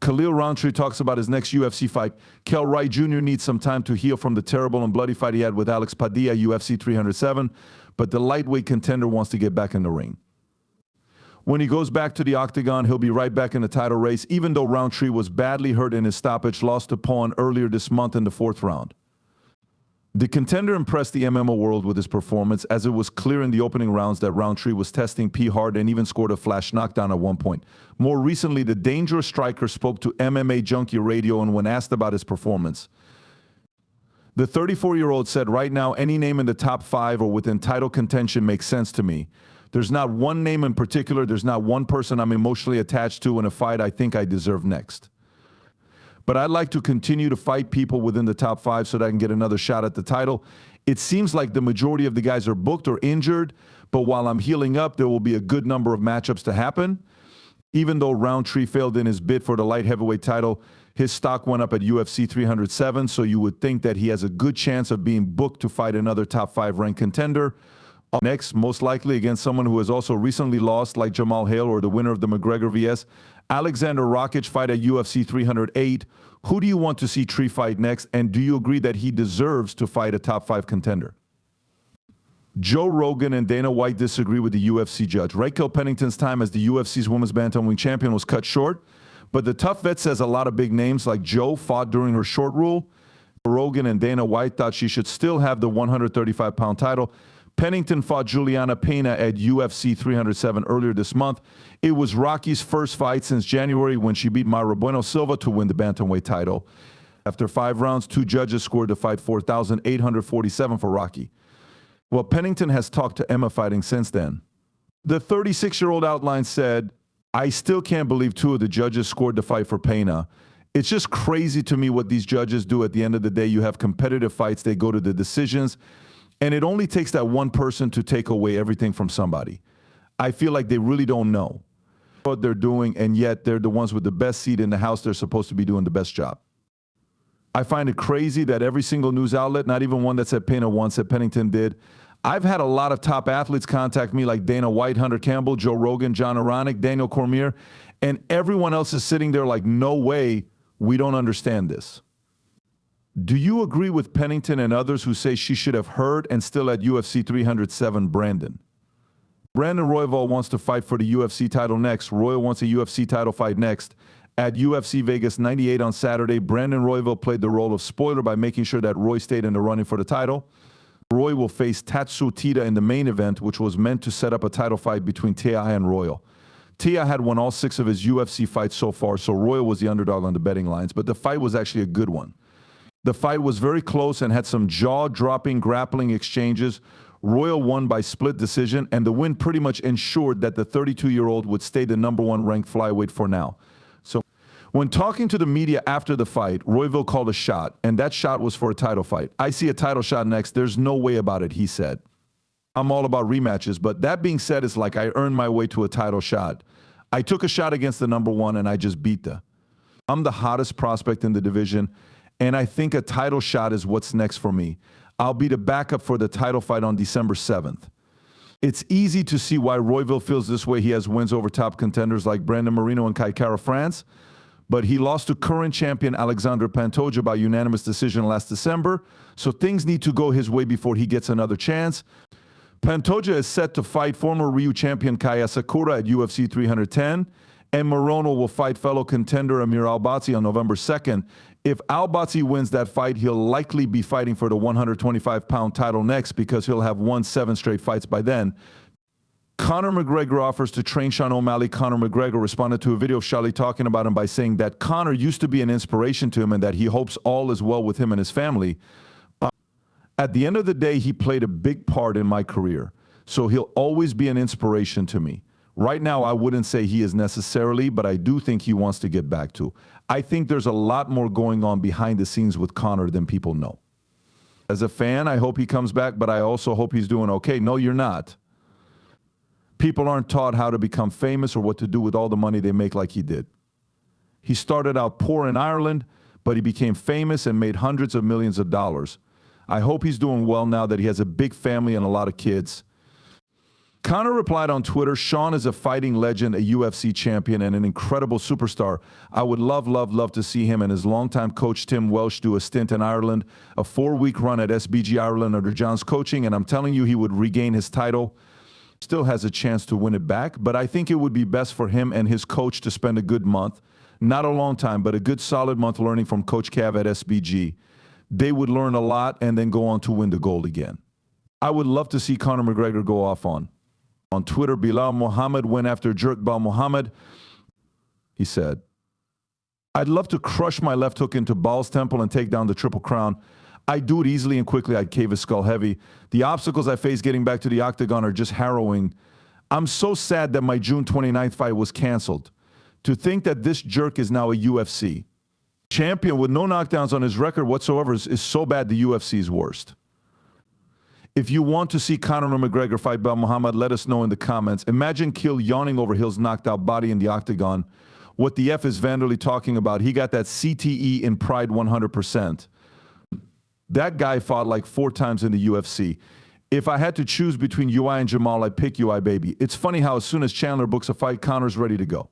Khalil Rountree talks about his next UFC fight. Kell Wright Jr. needs some time to heal from the terrible and bloody fight he had with Alex Padilla, UFC 307, but the lightweight contender wants to get back in the ring. When he goes back to the octagon, he'll be right back in the title race, even though Rountree was badly hurt in his stoppage, lost to Pawn earlier this month in the 4th round. The contender impressed the MMA world with his performance, as it was clear in the opening rounds that Rountree was testing P hard and even scored a flash knockdown at one point. More recently, the dangerous striker spoke to MMA Junkie Radio, and when asked about his performance, the 34-year-old said, "Right now, any name in the top 5 or within title contention makes sense to me. There's not one name in particular. There's not one person I'm emotionally attached to in a fight I think I deserve next. But I'd like to continue to fight people within the top 5 so that I can get another shot at the title. It seems like the majority of the guys are booked or injured, but while I'm healing up, there will be a good number of matchups to happen." Even though Rountree failed in his bid for the light heavyweight title, his stock went up at UFC 307, so you would think that he has a good chance of being booked to fight another top 5 ranked contender. Next, most likely against someone who has also recently lost, like Jamal Hale or the winner of the McGregor vs. Alexander Rakic fight at UFC 308. Who do you want to see Tree fight next, and do you agree that he deserves to fight a top 5 contender? Joe Rogan and Dana White disagree with the UFC judge. Raquel Pennington's time as the UFC's women's bantamweight champion was cut short, but the tough vet says a lot of big names like Joe fought during her short rule. Rogan and Dana White thought she should still have the 135-pound title. Pennington fought Juliana Pena at UFC 307 earlier this month. It was Rocky's first fight since January when she beat Mayra Bueno Silva to win the bantamweight title. After 5 rounds, 2 judges scored the fight 4,847 for Rocky. Well, Pennington has talked to Emma Fighting since then. The 36-year-old outline said, "I still can't believe 2 of the judges scored the fight for Pena. It's just crazy to me what these judges do. At the end of the day, you have competitive fights, they go to the decisions. And it only takes that one person to take away everything from somebody. I feel like they really don't know what they're doing, and yet they're the ones with the best seat in the house. They're supposed to be doing the best job. I find it crazy that every single news outlet, not even one that said Pena won, said Pennington did. I've had a lot of top athletes contact me like Dana White, Hunter Campbell, Joe Rogan, John Aronik, Daniel Cormier, and everyone else is sitting there like, no way, we don't understand this." Do you agree with Pennington and others who say she should have heard and still at UFC 307 Brandon? Brandon Royval wants to fight for the UFC title next. Roy wants a UFC title fight next. At UFC Vegas 98 on Saturday, Brandon Royval played the role of spoiler by making sure that Roy stayed in the running for the title. Roy will face Tatsu Tita in the main event, which was meant to set up a title fight between T.I. and Royal. T.I. had won all 6 of his UFC fights so far, so Royal was the underdog on the betting lines, but the fight was actually a good one. The fight was very close and had some jaw-dropping grappling exchanges. Royal won by split decision, and the win pretty much ensured that the 32-year-old would stay the #1 ranked flyweight for now. So when talking to the media after the fight, Royval called a shot, and that shot was for a title fight. "I see a title shot next. There's no way about it," he said. "I'm all about rematches, but that being said, it's like I earned my way to a title shot. I took a shot against the #1, and I just beat the. I'm the hottest prospect in the division, and I think a title shot is what's next for me. I'll be the backup for the title fight on December 7th. It's easy to see why Royval feels this way. He has wins over top contenders like Brandon Moreno and Kai Kara France, but he lost to current champion Alexander Pantoja by unanimous decision last December, so things need to go his way before he gets another chance. Pantoja is set to fight former Ryu champion Kaya Sakura at UFC 310, and Moreno will fight fellow contender Amir Albatsi on November 2nd. If Albatsi wins that fight, he'll likely be fighting for the 125-pound title next because he'll have won 7 straight fights by then. Conor McGregor offers to train Sean O'Malley. Conor McGregor responded to a video of Charlie talking about him by saying that Conor used to be an inspiration to him and that he hopes all is well with him and his family. At the end of the day, he played a big part in my career, so he'll always be an inspiration to me. Right now, I wouldn't say he is necessarily, but I do think he wants to get back to. I think there's a lot more going on behind the scenes with Conor than people know. As a fan, I hope he comes back, but I also hope he's doing okay. No, you're not. People aren't taught how to become famous or what to do with all the money they make like he did. He started out poor in Ireland, but he became famous and made hundreds of millions of dollars. I hope he's doing well now that he has a big family and a lot of kids. Conor replied on Twitter, Sean is a fighting legend, a UFC champion, and an incredible superstar. I would love to see him and his longtime coach Tim Welsh do a stint in Ireland, a 4-week run at SBG Ireland under John's coaching, and I'm telling you he would regain his title. Still has a chance to win it back, but I think it would be best for him and his coach to spend a good month, not a long time, but a good solid month learning from Coach Cav at SBG. They would learn a lot and then go on to win the gold again. I would love to see Conor McGregor go off on Twitter. Bilal Muhammad went after Jerkbal Muhammad. He said, I'd love to crush my left hook into Bal's temple and take down the Triple Crown. I'd do it easily and quickly. I'd cave his skull heavy. The obstacles I face getting back to the octagon are just harrowing. I'm so sad that my June 29th fight was canceled. To think that this jerk is now a UFC champion with no knockdowns on his record whatsoever is so bad the UFC's worst. If you want to see Conor McGregor fight Belal Muhammad, let us know in the comments. Imagine Kell yawning over Hill's knocked out body in the octagon. What the F is Vanderlei talking about? He got that CTE in Pride 100%. That guy fought like 4 times in the UFC. If I had to choose between UI and Jamal, I'd pick UI, baby. It's funny how as soon as Chandler books a fight, Conor's ready to go.